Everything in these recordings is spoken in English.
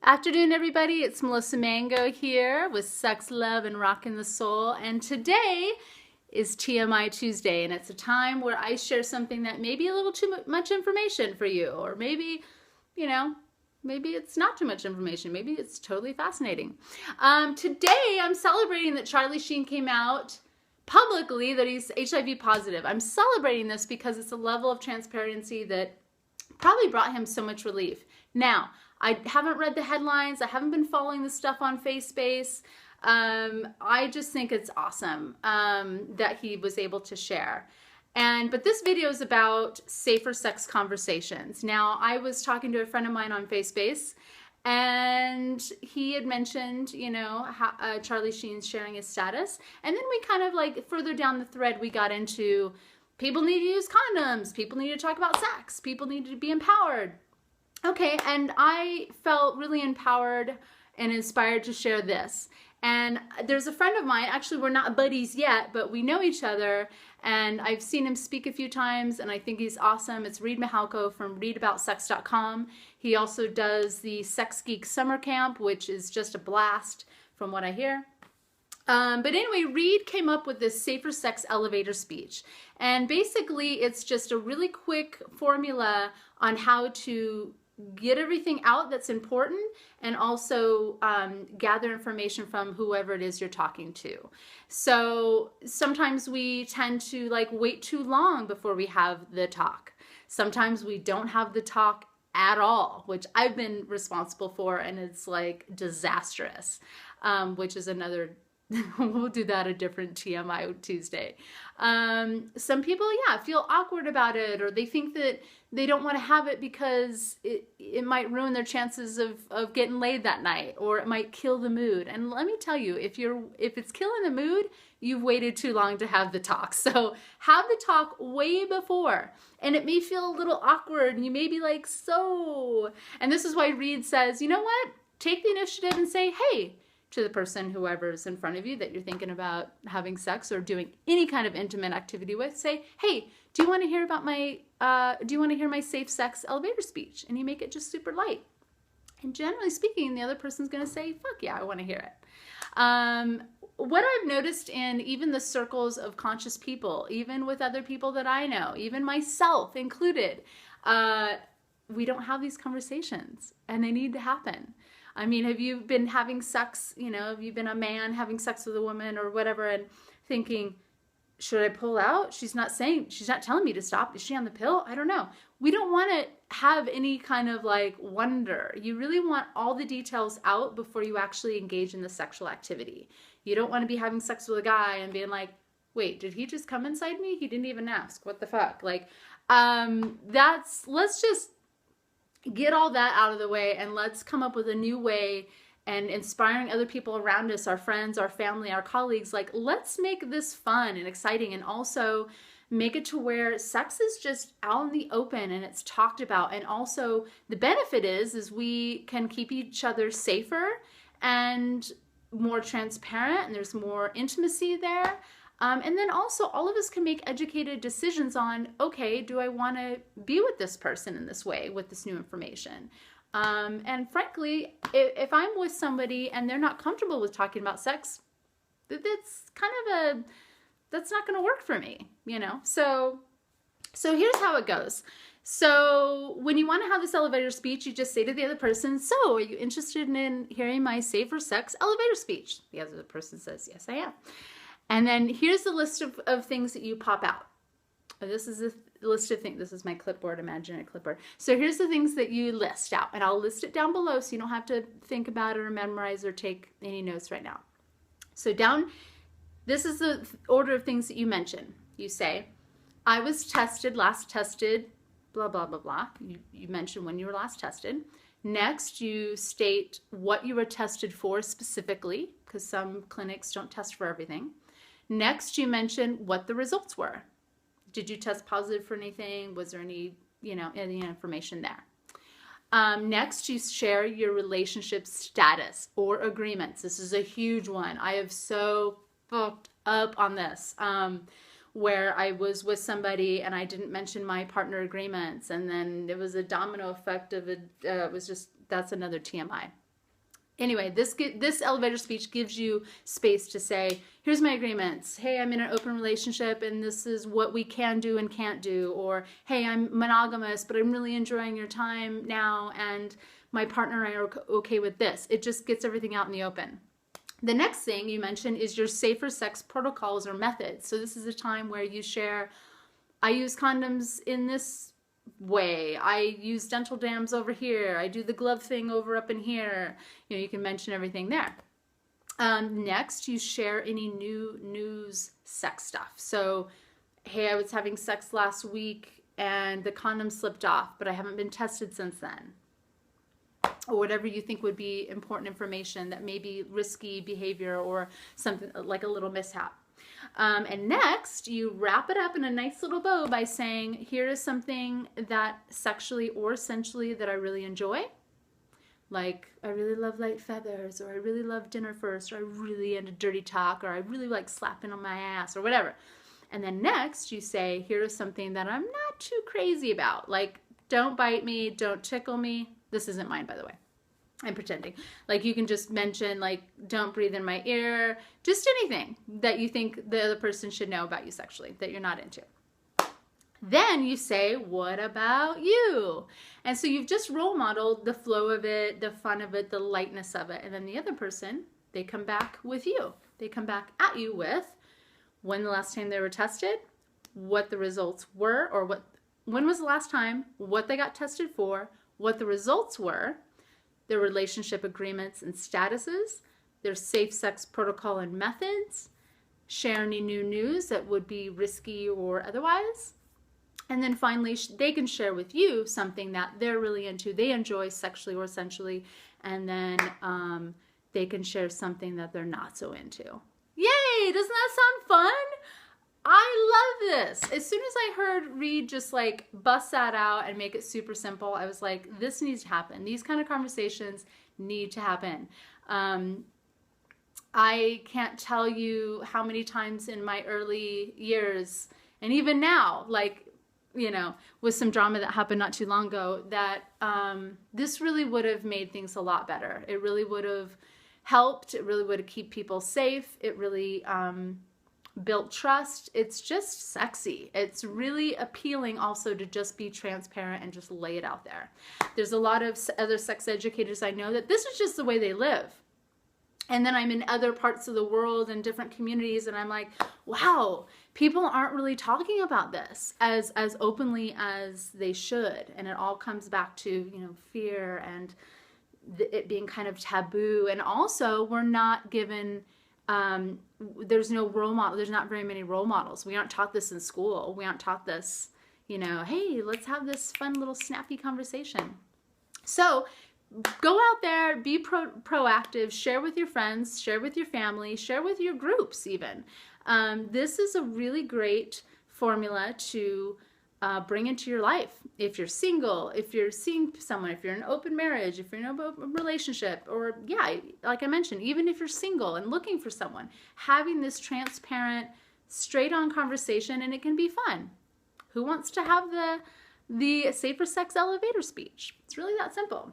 Afternoon, everybody. It's Melissa Mango here with Sex, Love, and Rockin' the Soul. And today is TMI Tuesday, and it's a time where I share something that may be a little too much information for you, or maybe, maybe it's not too much information. Maybe it's totally fascinating. Today, I'm celebrating that Charlie Sheen came out publicly that he's HIV positive. I'm celebrating this because it's a level of transparency that probably brought him so much relief. Now, I haven't read the headlines. I haven't been following the stuff on FaceSpace. I just think it's awesome that he was able to share. But this video is about safer sex conversations. Now, I was talking to a friend of mine on FaceSpace, and he had mentioned, how, Charlie Sheen's sharing his status. And then we kind of like further down the thread, we got into people need to use condoms. People need to talk about sex. People need to be empowered. Okay, and I felt really empowered and inspired to share this. And there's a friend of mine, actually we're not buddies yet, but we know each other, and I've seen him speak a few times, and I think he's awesome. It's Reed Mihalko from readaboutsex.com. He also does the Sex Geek Summer Camp, which is just a blast from what I hear. But anyway, Reed came up with this safer sex elevator speech. And basically, it's just a really quick formula on how to get everything out that's important and also gather information from whoever it is you're talking to. So sometimes we tend to wait too long before we have the talk. Sometimes we don't have the talk at all, which I've been responsible for, and it's disastrous, which is another we'll do that a different TMI Tuesday. Some people, feel awkward about it, or they think that they don't want to have it because it might ruin their chances of getting laid that night, or it might kill the mood. And let me tell you, if it's killing the mood, you've waited too long to have the talk. So have the talk way before. And it may feel a little awkward, and you may be like, so. And this is why Reed says, you know what? Take the initiative and say, hey, to the person, whoever's in front of you that you're thinking about having sex or doing any kind of intimate activity with, say, hey, do you want to hear about my safe sex elevator speech? And you make it just super light. And generally speaking, the other person's going to say, fuck yeah, I want to hear it. What I've noticed in even the circles of conscious people, even with other people that I know, even myself included, we don't have these conversations, and they need to happen. I mean, have you been having sex, have you been a man having sex with a woman or whatever, and thinking, should I pull out? She's not telling me to stop. Is she on the pill? I don't know. We don't want to have any kind of wonder. You really want all the details out before you actually engage in the sexual activity. You don't want to be having sex with a guy and being like, wait, did he just come inside me? He didn't even ask. What the fuck? Let's just get all that out of the way, and let's come up with a new way and inspiring other people around us, our friends, our family, our colleagues. Let's make this fun and exciting, and also make it to where sex is just out in the open and it's talked about. And also the benefit is we can keep each other safer and more transparent, and there's more intimacy there. And then also all of us can make educated decisions on, okay, do I want to be with this person in this way, with this new information? And frankly, if I'm with somebody and they're not comfortable with talking about sex, that's not going to work for me, So here's how it goes. So when you want to have this elevator speech, you just say to the other person, so are you interested in hearing my safer sex elevator speech? The other person says, yes, I am. And then here's the list of things that you pop out. This is a list of things. This is my clipboard, imaginary clipboard. So here's the things that you list out. And I'll list it down below so you don't have to think about it or memorize or take any notes right now. So this is the order of things that you mention. You say, I was last tested, blah, blah, blah, blah. You mention when you were last tested. Next, you state what you were tested for specifically, because some clinics don't test for everything. Next, you mention what the results were. Did you test positive for anything? Was there any information there? Next, you share your relationship status or agreements. This is a huge one. I have so fucked up on this, where I was with somebody and I didn't mention my partner agreements, and then it was a domino effect of it. That's another TMI. Anyway, this elevator speech gives you space to say, here's my agreements. Hey, I'm in an open relationship and this is what we can do and can't do. Or, hey, I'm monogamous, but I'm really enjoying your time now and my partner and I are okay with this. It just gets everything out in the open. The next thing you mentioned is your safer sex protocols or methods. So this is a time where you share, I use condoms in this way, I use dental dams over here, I do the glove thing over up in here. You know, you can mention everything there. Next, you share any new news sex stuff. So, hey, I was having sex last week and the condom slipped off, but I haven't been tested since then. Or whatever you think would be important information that may be risky behavior or something like a little mishap. And next, you wrap it up in a nice little bow by saying, here is something that sexually or sensually that I really enjoy. Like, I really love light feathers, or I really love dinner first, or I really into dirty talk, or I really like slapping on my ass, or whatever. And then next, you say, here is something that I'm not too crazy about. Like, don't bite me, don't tickle me. This isn't mine, by the way. I'm pretending. Like, you can just mention, like, don't breathe in my ear. Just anything that you think the other person should know about you sexually that you're not into. Then you say, what about you? And so you've just role modeled the flow of it, the fun of it, the lightness of it. And then the other person, they come back with you. They come back at you with when the last time they were tested, what the results were, or when was the last time, what they got tested for, what the results were, their relationship agreements and statuses, their safe sex protocol and methods, share any new news that would be risky or otherwise. And then finally, they can share with you something that they're really into, they enjoy sexually or sensually, and then they can share something that they're not so into. Yay! Doesn't that sound fun? I love this. As soon as I heard Reed just like bust that out and make it super simple, I was like, this needs to happen. These kind of conversations need to happen. I can't tell you how many times in my early years, and even now, like, you know, with some drama that happened not too long ago, that this really would have made things a lot better. It really would have helped. It really would have kept people safe. It really built trust. It's just sexy. It's really appealing also to just be transparent and just lay it out there. There's a lot of other sex educators I know that this is just the way they live. And then I'm in other parts of the world and different communities and I'm like, wow, people aren't really talking about this as openly as they should. And it all comes back to, you know, fear and it being kind of taboo. And also we're not given, there's no role model. There's not very many role models. We aren't taught this in school. We aren't taught this, you know, hey, let's have this fun little snappy conversation. So go out there, be proactive, share with your friends, share with your family, share with your groups even. This is a really great formula to bring into your life. If you're single, if you're seeing someone, if you're in an open marriage, if you're in a relationship, or yeah, like I mentioned, even if you're single and looking for someone, having this transparent, straight on conversation, and it can be fun. Who wants to have the safer sex elevator speech? It's really that simple.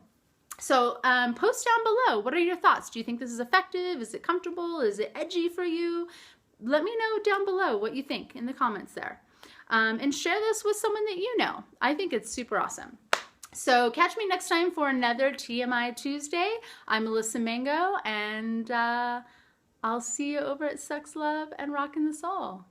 So post down below. What are your thoughts? Do you think this is effective? Is it comfortable? Is it edgy for you? Let me know down below what you think in the comments there. And share this with someone that you know. I think it's super awesome. So catch me next time for another TMI Tuesday. I'm Melissa Mango, and I'll see you over at Sex, Love, and Rockin' the Soul.